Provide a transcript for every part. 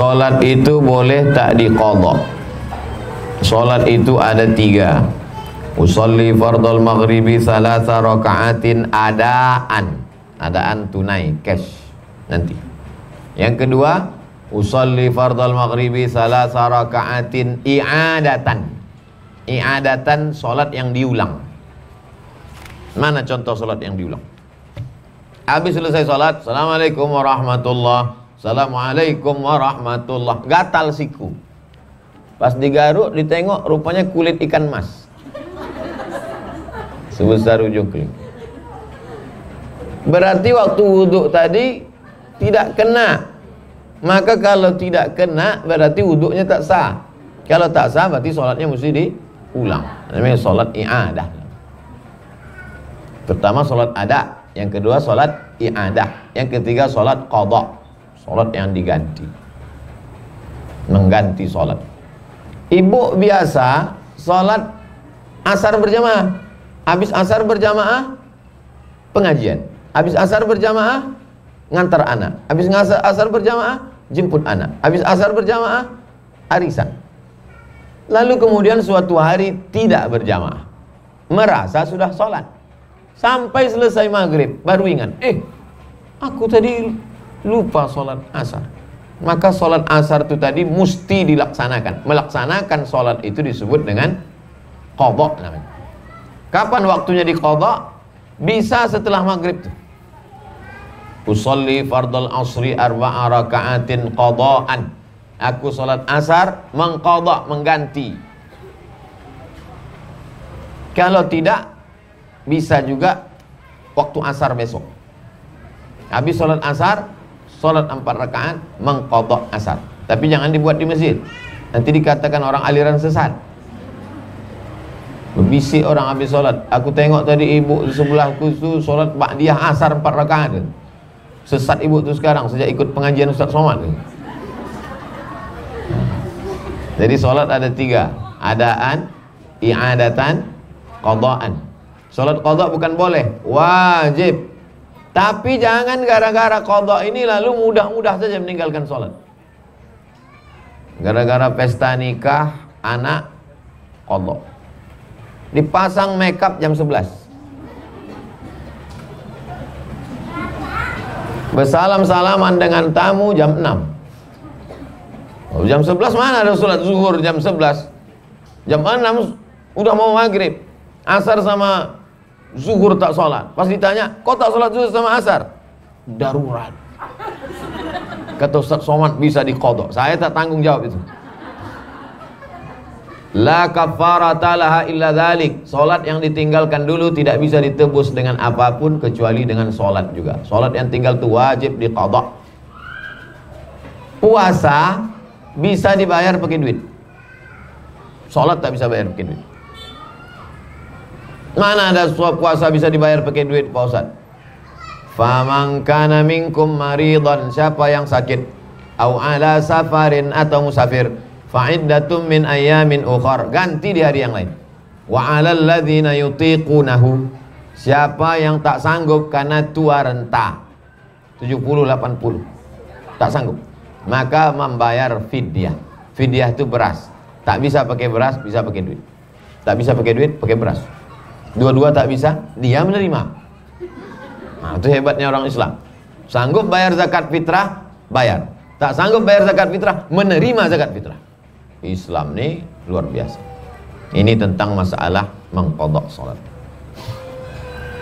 Sholat itu boleh tak diqadha. Sholat itu ada 3. Usolli fardal maghribi salasa raka'atin adaan tunai, cash nanti. Yang kedua, usolli fardal maghribi salasa raka'atin i'adatan, sholat yang diulang. Mana contoh sholat yang diulang? Habis selesai sholat, assalamualaikum warahmatullah, assalamualaikum warahmatullah, gatal siku. Pas digaruk, ditengok, rupanya kulit ikan mas sebesar ujung kelingking. Berarti waktu wudhu tadi tidak kena. Maka kalau tidak kena, berarti wudhunya tak sah. Kalau tak sah, berarti sholatnya mesti diulang. Namanya sholat i'adah. Pertama sholat ada, yang kedua sholat i'adah, yang ketiga sholat qadha, sholat yang diganti, mengganti sholat. Ibu biasa sholat asar berjamaah, habis asar berjamaah pengajian, habis asar berjamaah ngantar anak, habis asar berjamaah jemput anak, habis asar berjamaah arisan. Lalu kemudian suatu hari tidak berjamaah, merasa sudah sholat, sampai selesai maghrib baru ingat, aku tadi lupa sholat asar. Maka sholat asar itu tadi mesti dilaksanakan. Melaksanakan sholat itu disebut dengan qadha namanya. Kapan waktunya diqadha? Bisa setelah maghrib tuh. Usolli fardal asri arba'a raka'atin qadha'an. Aku sholat asar mengqadha, mengganti. Kalau tidak, bisa juga waktu asar besok. Habis sholat asar, sholat 4 rakaat, mengqadha asar. Tapi jangan dibuat di masjid, nanti dikatakan orang aliran sesat. Berbisik orang habis sholat. Aku tengok tadi ibu di sebelahku itu sholat ba'diyah asar 4 rakaat. Sesat ibu itu sekarang sejak ikut pengajian Ustaz Somad. Jadi sholat ada 3, adaan, i'adatan, qadhaan. Sholat qadha bukan boleh, wajib. Tapi jangan gara-gara qadha ini lalu mudah-mudah saja meninggalkan sholat. Gara-gara pesta nikah anak, qadha. Dipasang makeup jam 11. Bersalam-salaman dengan tamu jam 6. Oh, jam 11 mana ada sholat zuhur jam 11? Jam 6 udah mau maghrib. Asar sama zuhur tak sholat. Pas ditanya, kok tak sholat zuhur sama asar? Darurat. Kata Ustaz Somad bisa diqadha. Saya tak tanggung jawab itu. La kafarata laha illa dzalik. Sholat yang ditinggalkan dulu tidak bisa ditebus dengan apapun kecuali dengan sholat juga. Sholat yang tinggal itu wajib diqadha. Puasa bisa dibayar pakai duit. Sholat tak bisa bayar pakai duit. Mana ada puasa bisa dibayar pakai duit, Pak Ustaz? Faman kana minkum maridan, siapa yang sakit, au ala safarin, atau musafir, fa'iddatum min ayyamin ukhar, ganti di hari yang lain. Wa 'alal ladzina yutiqunahu, siapa yang tak sanggup karena tua renta 70-80 tak sanggup, maka membayar fidyah. Fidyah itu beras. Tak bisa pakai beras, bisa pakai duit. Tak bisa pakai duit, pakai beras. Dua-dua tak bisa, dia menerima. Nah, itu hebatnya orang Islam. Sanggup bayar zakat fitrah, bayar. Tak sanggup bayar zakat fitrah, menerima zakat fitrah. Islam ini luar biasa. Ini tentang masalah mengqadha sholat.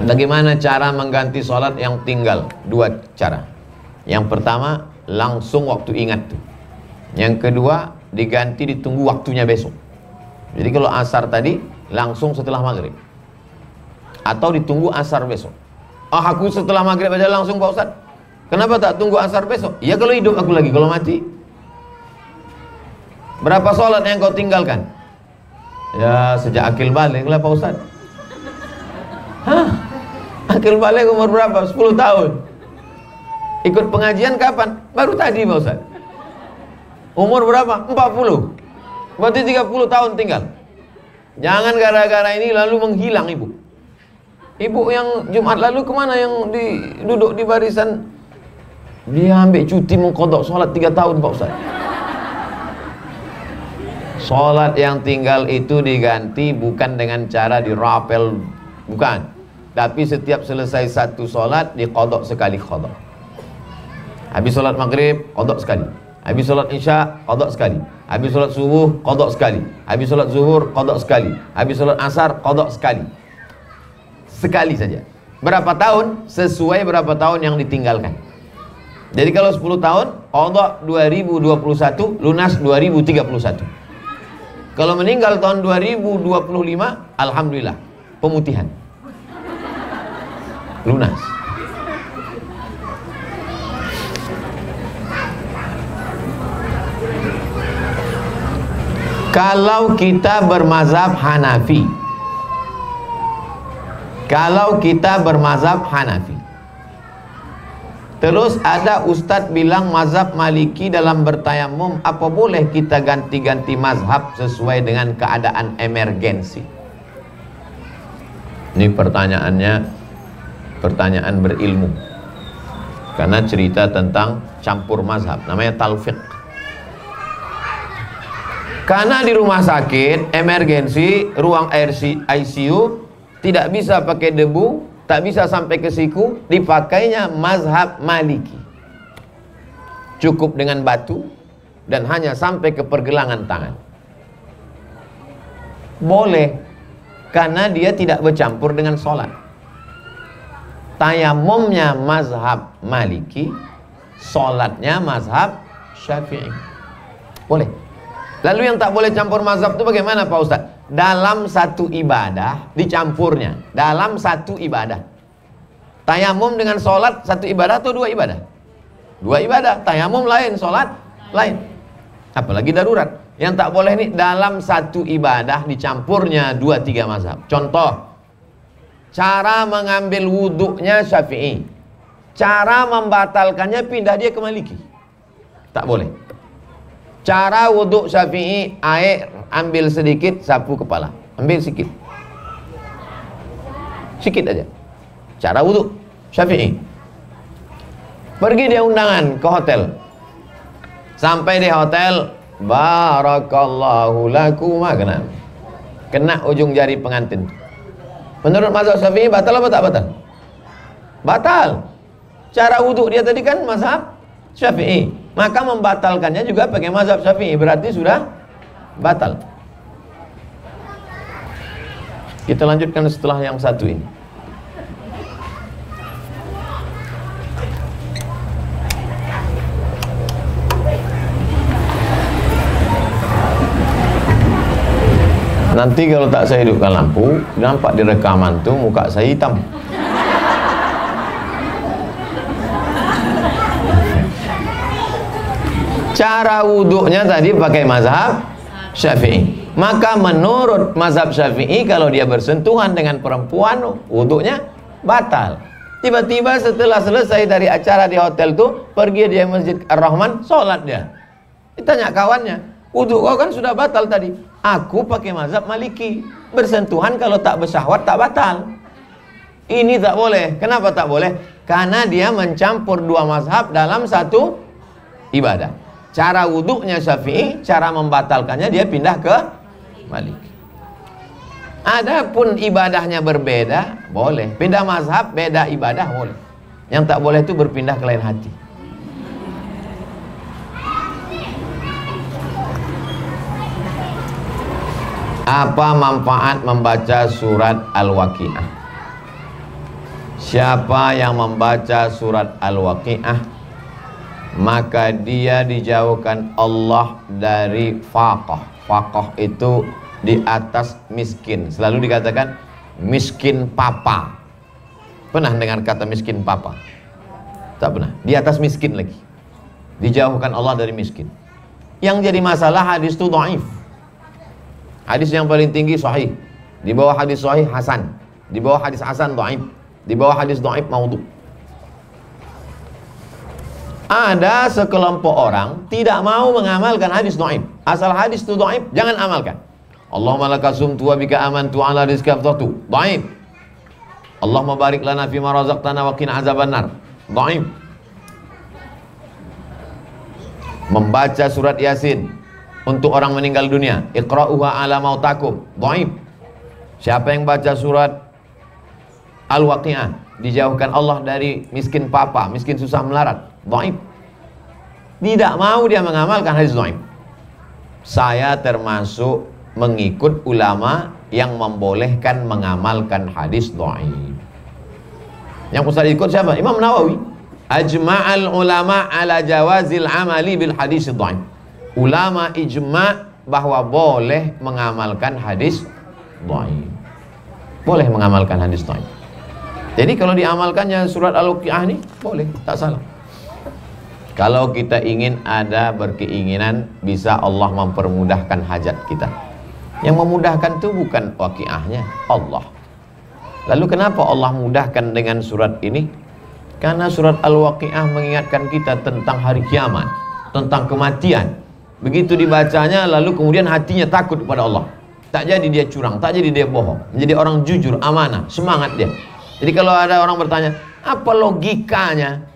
Bagaimana cara mengganti sholat yang tinggal? 2 cara. Yang pertama, langsung waktu ingat tuh. Yang kedua, diganti ditunggu waktunya besok. Jadi kalau asar tadi, langsung setelah maghrib. Atau ditunggu asar besok. Aku setelah maghrib aja langsung, Pak Ustaz. Kenapa tak tunggu asar besok? Ya kalau hidup aku lagi, kalau mati. Berapa sholat yang kau tinggalkan? Ya sejak akil balik lah, Pak Ustaz. Akil balik umur berapa? 10 tahun. Ikut pengajian kapan? Baru tadi, Pak Ustaz. Umur berapa? 40. Berarti 30 tahun tinggal. Jangan gara-gara ini lalu menghilang ibu. Ibu yang Jumat lalu kemana, yang duduk di barisan? Dia ambil cuti mengqadha sholat 3 tahun, Pak Ustaz. Sholat yang tinggal itu diganti bukan dengan cara dirapel, bukan. Tapi setiap selesai satu sholat diqadha sekali qadha. Habis sholat maghrib qadha sekali. Habis sholat isya qadha sekali. Habis sholat subuh qadha sekali. Habis sholat zuhur qadha sekali. Habis sholat asar qadha sekali. Sekali saja. Berapa tahun? Sesuai berapa tahun yang ditinggalkan. Jadi kalau 10 tahun qadha 2021, lunas 2031. Kalau meninggal tahun 2025, alhamdulillah, pemutihan, lunas. Kalau kita bermazhab Hanafi, terus ada ustadz bilang mazhab Maliki dalam bertayamum, apa boleh kita ganti-ganti mazhab sesuai dengan keadaan emergensi? Ini pertanyaannya pertanyaan berilmu, karena cerita tentang campur mazhab, namanya talfiq. Karena di rumah sakit emergensi, ruang ICU tidak bisa pakai debu, tak bisa sampai ke siku, dipakainya mazhab Maliki. Cukup dengan batu dan hanya sampai ke pergelangan tangan. Boleh, karena dia tidak bercampur dengan sholat. Tayamumnya mazhab Maliki, sholatnya mazhab Syafi'i. Boleh. Lalu yang tak boleh campur mazhab itu bagaimana Pak Ustaz? Dalam satu ibadah dicampurnya, dalam satu ibadah. Tayamum dengan sholat satu ibadah atau dua ibadah? Dua ibadah. Tayamum lain, sholat lain. Apalagi darurat. Yang tak boleh nih dalam satu ibadah dicampurnya 2-3 mazhab. Contoh, cara mengambil wuduknya Syafi'i, cara membatalkannya pindah dia ke Maliki. Tak boleh. Cara wuduk Syafi'i, air ambil sedikit, sapu kepala, ambil sedikit aja. Cara wuduk Syafi'i. Pergi dia undangan ke hotel. Sampai di hotel, barakallahu lakuma, kena ujung jari pengantin. Menurut mazhab Syafi'i batal apa tak batal? Batal. Cara wuduk dia tadi kan mazhab Syafi'i, maka membatalkannya juga pakai mazhab Syafi'i, berarti sudah batal. Kita lanjutkan setelah yang satu ini. Nanti kalau tak saya hidupkan lampu, nampak di rekaman tuh muka saya hitam. Cara wuduknya tadi pakai mazhab Syafi'i. Maka menurut mazhab Syafi'i, kalau dia bersentuhan dengan perempuan, wuduknya batal. Tiba-tiba setelah selesai dari acara di hotel tuh, pergi dia Masjid Ar-Rahman, sholat dia. Ditanya kawannya, wuduk kau kan sudah batal tadi. Aku pakai mazhab Maliki, bersentuhan kalau tak bersyahwat tak batal. Ini tak boleh. Kenapa tak boleh? Karena dia mencampur dua mazhab dalam satu ibadah. Cara wuduknya Syafi'i, cara membatalkannya dia pindah ke Maliki. Adapun ibadahnya berbeda, boleh. Beda mazhab, beda ibadah, boleh. Yang tak boleh itu berpindah ke lain hati. Apa manfaat membaca surat Al-Waqi'ah? Siapa yang membaca surat Al-Waqi'ah, maka dia dijauhkan Allah dari faqah. Faqah itu di atas miskin. Selalu dikatakan miskin papa. Pernah dengar kata miskin papa? Tak pernah. Di atas miskin lagi. Dijauhkan Allah dari miskin. Yang jadi masalah hadis itu dhaif. Hadis yang paling tinggi sahih. Di bawah hadis sahih hasan. Di bawah hadis hasan dhaif. Di bawah hadis dhaif maudhu. Ada sekelompok orang tidak mau mengamalkan hadis dhaif. Asal hadis itu dhaif, jangan amalkan. Allahumma laka sumtu wa bika amantu ala rizqika afdhatu. Dhaif. Allahumma barik lana fima razaqtana wa qina azabannar. Dhaif. Membaca surat Yasin untuk orang meninggal dunia. Iqra'uha ala mautakum. Dhaif. Siapa yang baca surat Al-Waqi'ah, dijauhkan Allah dari miskin papa, miskin susah melarat. Dhaif. Tidak mau dia mengamalkan hadis dhaif. Saya termasuk mengikut ulama yang membolehkan mengamalkan hadis dhaif. Yang Ustaz ikut siapa? Imam Nawawi. Ajma'al ulama ala jawazil amali bil hadis dhaif. Ulama ijma' bahwa boleh mengamalkan hadis dhaif. Boleh mengamalkan hadis dhaif. Jadi kalau diamalkannya surat Al-Waqi'ah ini boleh, tak salah. Kalau kita ingin ada berkeinginan bisa Allah mempermudahkan hajat kita. Yang memudahkan itu bukan Waqi'ahnya, Allah. Lalu kenapa Allah mudahkan dengan surat ini? Karena surat Al-Waqi'ah mengingatkan kita tentang hari kiamat, tentang kematian. Begitu dibacanya lalu kemudian hatinya takut kepada Allah. Tak jadi dia curang, tak jadi dia bohong, menjadi orang jujur, amanah, semangat dia. Jadi kalau ada orang bertanya, apa logikanya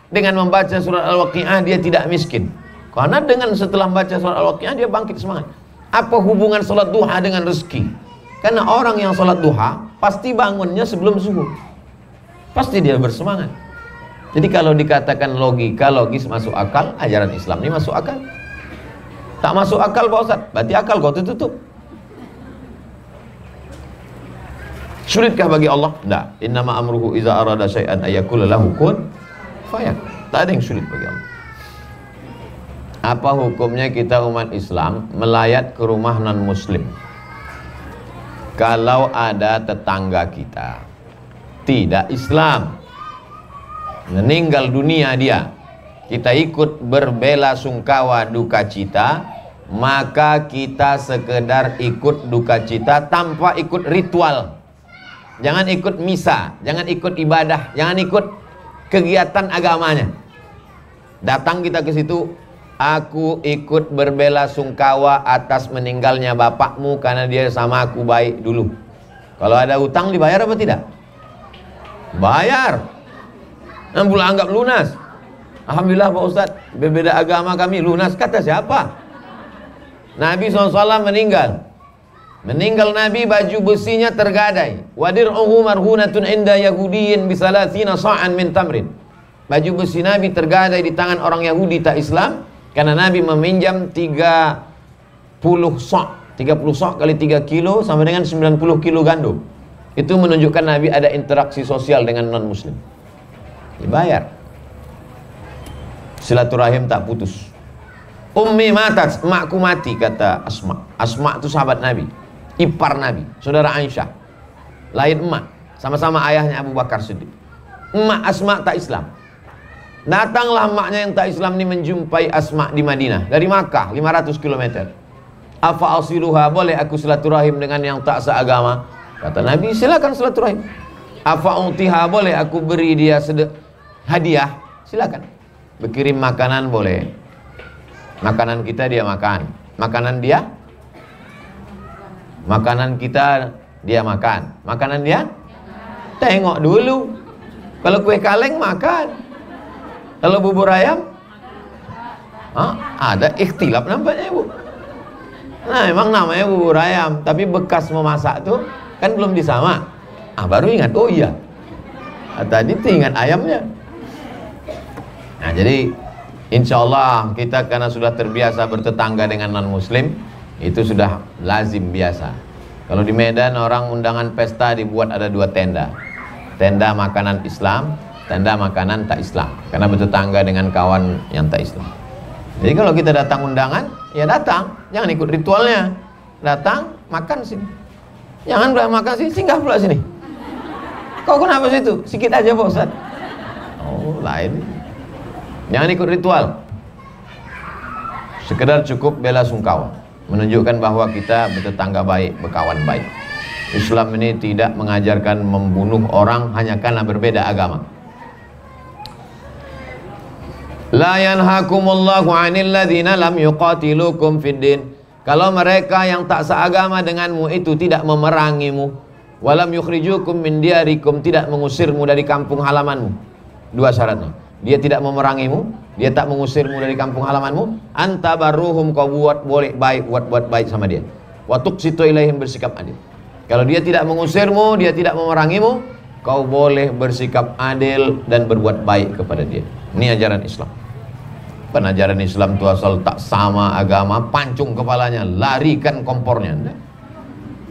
dengan membaca surat Al-Waqi'ah dia tidak miskin? Karena dengan setelah membaca surat Al-Waqi'ah dia bangkit semangat. Apa hubungan sholat duha dengan rezeki? Karena orang yang sholat duha pasti bangunnya sebelum subuh, pasti dia bersemangat. Jadi kalau dikatakan logika, logis, masuk akal, ajaran Islam ini masuk akal. Tak masuk akal Pak Ustaz, berarti akal kau tutup. Sulitkah bagi Allah? Tidak. Innama amruhu iza arada syai'an ayyakula lahu kun fayakun. Tak ada yang sulit bagi Allah. Apa hukumnya kita umat Islam melayat ke rumah non muslim kalau ada tetangga kita tidak Islam meninggal dunia dia, kita ikut berbela sungkawa duka cita, maka kita sekedar ikut duka cita tanpa ikut ritual. Jangan ikut misa, jangan ikut ibadah, jangan ikut kegiatan agamanya. Datang kita ke situ, aku ikut berbela sungkawa atas meninggalnya bapakmu karena dia sama aku baik dulu. Kalau ada utang dibayar apa tidak? Bayar. Dan pula anggap lunas. Alhamdulillah Pak Ustaz, berbeda agama kami lunas. Kata siapa? Nabi SAW meninggal. Meninggal Nabi, baju besinya tergadai. Wadir'uhu marhunatun inda yahudiyin bisalathina sa'an min tamrin. Baju besi Nabi tergadai di tangan orang Yahudi tak Islam karena Nabi meminjam 30 sa'. 30 sa' kali 3 kilo sama dengan 90 kilo gandum. Itu menunjukkan Nabi ada interaksi sosial dengan non muslim. Dibayar. Silaturahim tak putus. Ummi matat, emakku mati, kata Asma. Asma itu sahabat Nabi, ipar Nabi, saudara Aisyah. Lain emak, sama-sama ayahnya Abu Bakar Siddiq. Emak Asma tak Islam. Datanglah emaknya yang tak Islam ini menjumpai Asma di Madinah dari Makkah 500 km. Afa asiluha, boleh aku silaturahim dengan yang tak seagama? Kata Nabi, silakan silaturahim. Afa utiha, boleh aku beri dia hadiah? Silakan. Berkirim makanan boleh. Makanan kita dia makan, makanan dia, makanan kita dia makan, makanan dia tengok dulu. Kalau kue kaleng makan, kalau bubur ayam ada ikhtilaf nampaknya Ibu. Nah memang namanya bubur ayam, tapi bekas memasak tuh kan belum disama. Baru ingat, oh iya, tadi tuh ingat ayamnya. Nah jadi insya Allah kita karena sudah terbiasa bertetangga dengan non muslim, itu sudah lazim biasa. Kalau di Medan orang undangan pesta dibuat ada 2 tenda. Tenda makanan Islam, tenda makanan tak Islam, karena bertetangga dengan kawan yang tak Islam. Jadi kalau kita datang undangan, ya datang, jangan ikut ritualnya. Datang, makan sini. Jangan pula makan sini, singgah pula sini. Kau kenapa situ? Sikit aja Pak Ustaz. Oh lain. Jangan ikut ritual. Sekedar cukup bela sungkawa, menunjukkan bahwa kita bertetangga baik, berkawan baik. Islam ini tidak mengajarkan membunuh orang hanya karena berbeda agama. La yanhakumullahu 'anil ladzina lam yuqatilukum fid din. Kalau mereka yang tak seagama denganmu itu tidak memerangimu, walam yukhrijukum min diyarikum, tidak mengusirmu dari kampung halamanmu. 2 syaratnya. dia tidak memerangimu, dia tak mengusirmu dari kampung halamanmu, anta barruhum, kau buat baik sama dia. Wa tuqsitu ilaihim, bersikap adil. Kalau dia tidak mengusirmu, dia tidak memerangimu, kau boleh bersikap adil dan berbuat baik kepada dia. Ini ajaran Islam. Ajaran Islam itu asal tak sama agama, pancung kepalanya, larikan kompornya.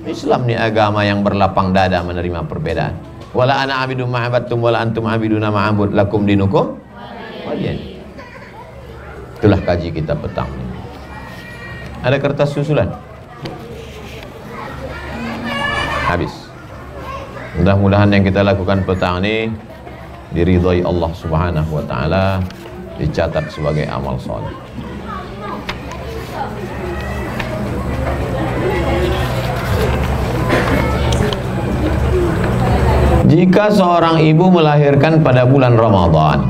Islam ni agama yang berlapang dada menerima perbedaan. Wala ana abidum ma'abattum wala antum abiduna ma'abud lakum dinukum waliyan. Itulah kaji kita petang ini. Ada kertas susulan? Habis. Mudah-mudahan yang kita lakukan petang ini diridhai Allah Subhanahu wa taala, dicatat sebagai amal soleh. Jika seorang ibu melahirkan pada bulan Ramadan,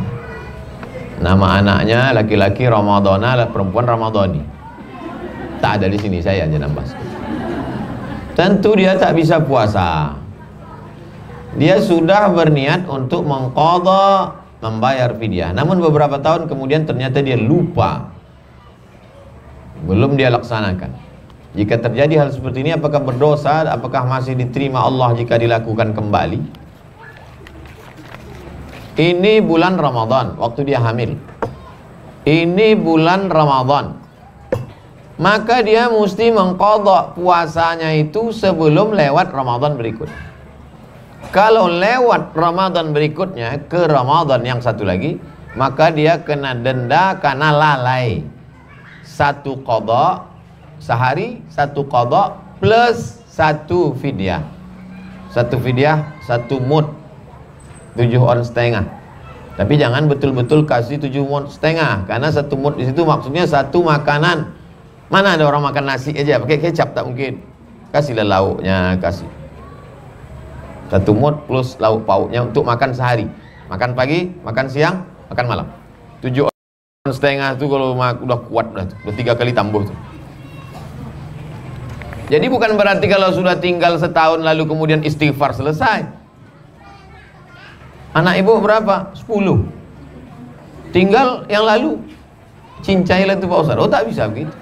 nama anaknya laki-laki Ramadana, perempuan Ramadhani. Tak ada di sini, saya aja nambah. Tentu dia tak bisa puasa. Dia sudah berniat untuk mengqadha, membayar fidyah. Namun beberapa tahun kemudian ternyata dia lupa, belum dia laksanakan. Jika terjadi hal seperti ini, apakah berdosa? Apakah masih diterima Allah jika dilakukan kembali? Ini bulan Ramadan, waktu dia hamil. Ini bulan Ramadan, maka dia mesti mengqadha puasanya itu sebelum lewat Ramadan berikut. Kalau lewat Ramadan berikutnya ke Ramadan yang satu lagi, maka dia kena denda karena lalai. Satu qadha sehari, satu qadha plus satu fidyah. Satu fidyah, satu mud, 7 on setengah. Tapi jangan betul-betul kasih 7 mud setengah, karena satu mud di situ maksudnya satu makanan. Mana ada orang makan nasi aja pakai kecap? Tak mungkin. Kasihlah lauknya, kasih. Satu mud plus lauk pauknya untuk makan sehari. Makan pagi, makan siang, makan malam. 7 on setengah itu kalau udah kuat, udah 3 kali tambah tuh. Jadi bukan berarti kalau sudah tinggal setahun lalu kemudian istighfar selesai. Anak ibu berapa? 10. Tinggal yang lalu, cincailah itu Pak Ustaz. Oh, tak bisa begitu.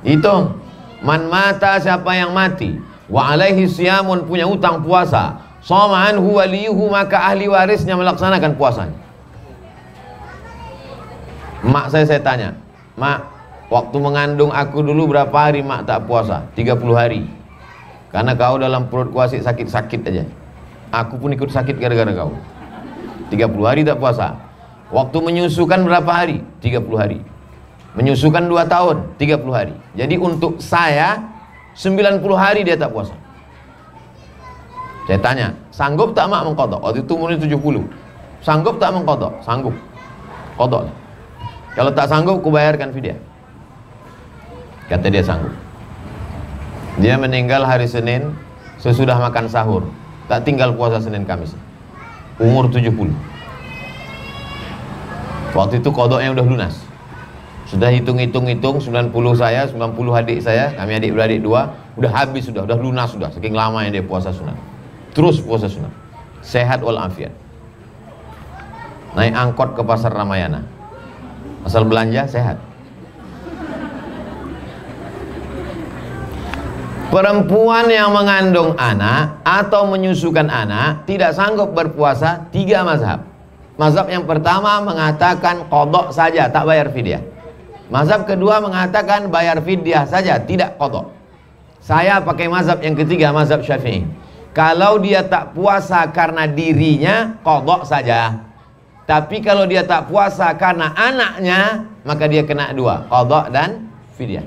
Hitung. Man mata, siapa yang mati, wa alaihi siyamun, punya utang puasa, shoma anhu waliyuhu, maka ahli warisnya melaksanakan puasanya. Mak saya tanya, mak, waktu mengandung aku dulu berapa hari mak tak puasa? 30 hari. Karena kau dalam perut kuasi sakit-sakit aja. Aku pun ikut sakit gara-gara kau. 30 hari tak puasa. Waktu menyusukan berapa hari? 30 hari. Menyusukan 2 tahun, 30 hari. Jadi untuk saya 90 hari dia tak puasa. Saya tanya, sanggup tak mak mengqadha? Waktu itu umurnya 70. Sanggup tak mengqadha? Sanggup. Qadha. Kalau tak sanggup, kubayarkan fidyah. Kata dia sanggup. Dia meninggal hari Senin sesudah makan sahur. Tak tinggal puasa Senin Kamis. Umur 70. Waktu itu qadhanya udah lunas. Sudah hitung-hitung 90 saya, 90 adik saya, kami adik-beradik 2, udah habis sudah lunas sudah. Saking lamanya dia puasa sunat. Terus puasa sunat. Sehat walafiat. Naik angkot ke pasar Ramayana. Asal belanja sehat. Perempuan yang mengandung anak atau menyusukan anak tidak sanggup berpuasa, 3 mazhab. Mazhab yang pertama mengatakan qadha saja, tak bayar fidyah. Mazhab kedua mengatakan bayar fidyah saja, tidak qadha. Saya pakai mazhab yang ketiga, mazhab Syafi'i. Kalau dia tak puasa karena dirinya, qadha saja. Tapi kalau dia tak puasa karena anaknya, maka dia kena 2, qadha dan fidyah.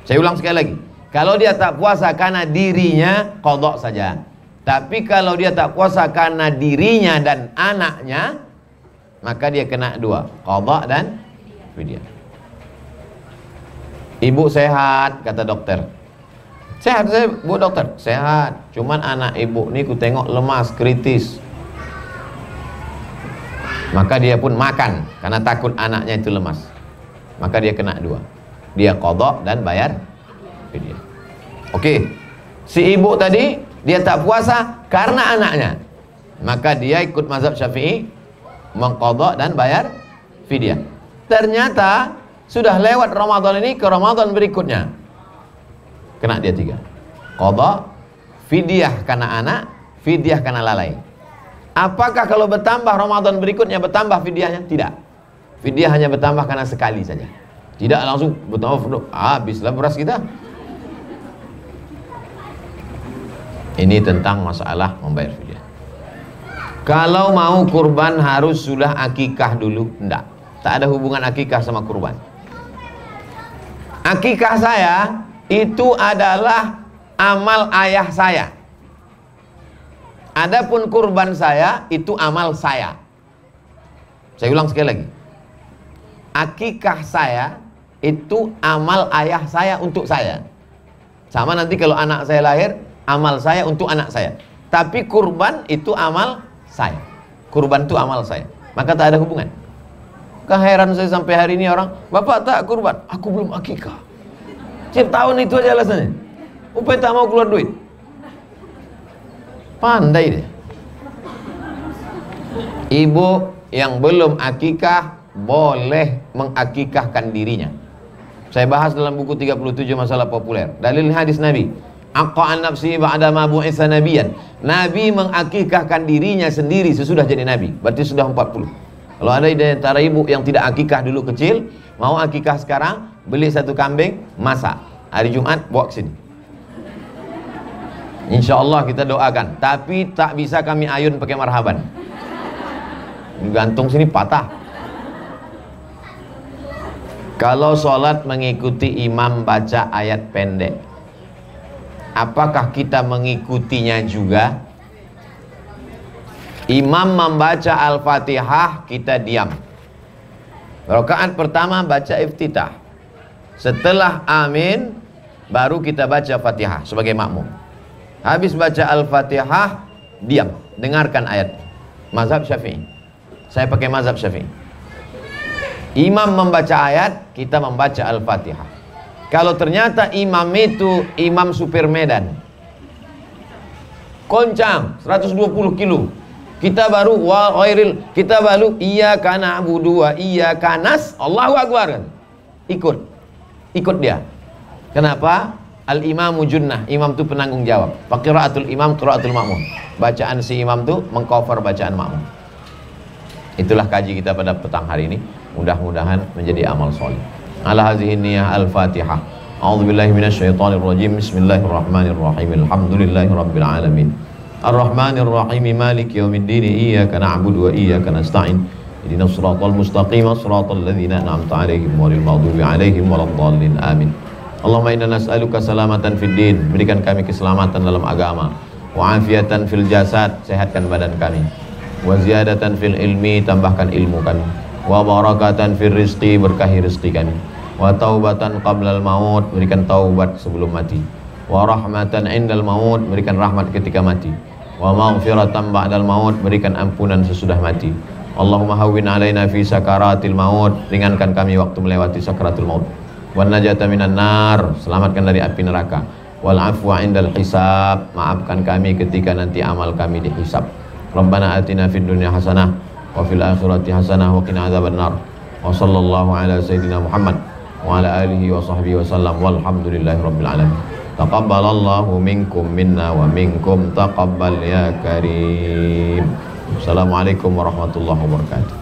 Saya ulang sekali lagi. Kalau dia tak puasa karena dirinya, qadha saja. Tapi kalau dia tak puasa karena dirinya dan anaknya, maka dia kena 2, qadha dan fidyah. Ibu sehat, kata dokter. Sehat saya, Bu dokter? Sehat. Cuman anak ibu ini ku tengok lemas, kritis. Maka dia pun makan karena takut anaknya itu lemas. Maka dia kena 2. Dia qadha dan bayar fidyah. Oke. Si ibu tadi dia tak puasa karena anaknya. Maka dia ikut mazhab Syafi'i, mengqadha dan bayar fidyah. Ternyata sudah lewat Ramadan ini ke Ramadan berikutnya, kena dia 3. Qadha, fidyah karena anak, fidyah karena lalai. Apakah kalau bertambah Ramadan berikutnya bertambah fidyahnya? Tidak. Fidyah hanya bertambah karena sekali saja. Tidak langsung bertambah, habislah beras kita. Ini tentang masalah membayar fidyah. Kalau mau kurban harus sudah akikah dulu? Enggak. Tak ada hubungan akikah sama kurban. Akikah saya itu adalah amal ayah saya. Adapun kurban saya itu amal saya. Saya ulang sekali lagi. Akikah saya itu amal ayah saya untuk saya. Sama nanti kalau anak saya lahir, amal saya untuk anak saya. Tapi kurban itu amal saya. Kurban itu amal saya. Maka tak ada hubungan. Keheran saya sampai hari ini orang, bapak tak kurban, aku belum akikah. Tiap tahun itu aja alasannya. Upaya tak mau keluar duit. Pandai dia. Ibu yang belum akikah boleh mengakikahkan dirinya. Saya bahas dalam buku 37 masalah populer. Dalil hadis Nabi. Aqa'an nafsi ba'da ma bu'itsa nabiyan. Nabi mengakikahkan dirinya sendiri sesudah jadi nabi. Berarti sudah 40. Kalau ada di antara ibu yang tidak akikah dulu kecil, mau akikah sekarang, beli 1 kambing, masak. Hari Jumat bawa ke sini. Insya Allah kita doakan. Tapi tak bisa kami ayun pakai marhaban. Gantung sini patah. Kalau sholat mengikuti imam baca ayat pendek, apakah kita mengikutinya juga? Imam membaca Al-Fatihah, kita diam. Rakaat pertama baca iftitah. Setelah amin, baru kita baca Fatihah sebagai makmum. Habis baca Al-Fatihah, diam, dengarkan ayat. Mazhab Syafi'i. Saya pakai mazhab Syafi'i. Imam membaca ayat, kita membaca Al-Fatihah. Kalau ternyata imam itu imam supir Medan, koncang 120 kilo, kita baru kita baru iyyaka na'budu wa iyyaka Allahu Akbar. Ikut dia. Kenapa? Al-imamu junnah. Imam itu penanggung jawab. Qiraatul imam, qiraatul makmum. Bacaan si imam itu mengcover bacaan makmum. Itulah kaji kita pada petang hari ini. Mudah-mudahan menjadi amal soleh. Ala hadhihi niyyah al-Fatihah. A'udzubillahi minasyaitonir rajim. Bismillahirrahmanirrahim. Alhamdulillahirabbil alamin. Ar-Rahmanir Rahim, Maliki yaumiddin, iyyaka na'budu wa iyyaka nasta'in. Ihdinas siratal mustaqim, siratal ladzina an'amta 'alaihim ghairil maghdubi 'alaihim waladdallin. Amin. Allahumma inna nas'aluka salamatan fid din, berikan kami keselamatan dalam agama, wa afiatan fil jasad, sehatkan badan kami, wa ziyadatan fil ilmi, tambahkan ilmu kami, wa barakatan fil rizqi, berkahi rezeki kami, wa taubatan qablal maut, berikan taubat sebelum mati, wa rahmatan indal maut, berikan rahmat ketika mati, wa maghfiratan ba'dal maut, berikan ampunan sesudah mati. Allahumma hawwin alaina fi sakaratil maut, ringankan kami waktu melewati sakaratul maut. Wan najata minan nar, selamatkan dari api neraka. Wal afwa indal hisab, maafkan kami ketika nanti amal kami dihisab. Rabbana atina fid dunya hasanah wa fil akhirati hasanah wa qina adzabannar. Wa sallallahu ala sayyidina Muhammad wa ala alihi wa sahbihi wasallam, walhamdulillahi rabbil alamin. Taqabbalallahu minkum minna wa minkum taqabbal ya karim. Assalamualaikum warahmatullahi wabarakatuh.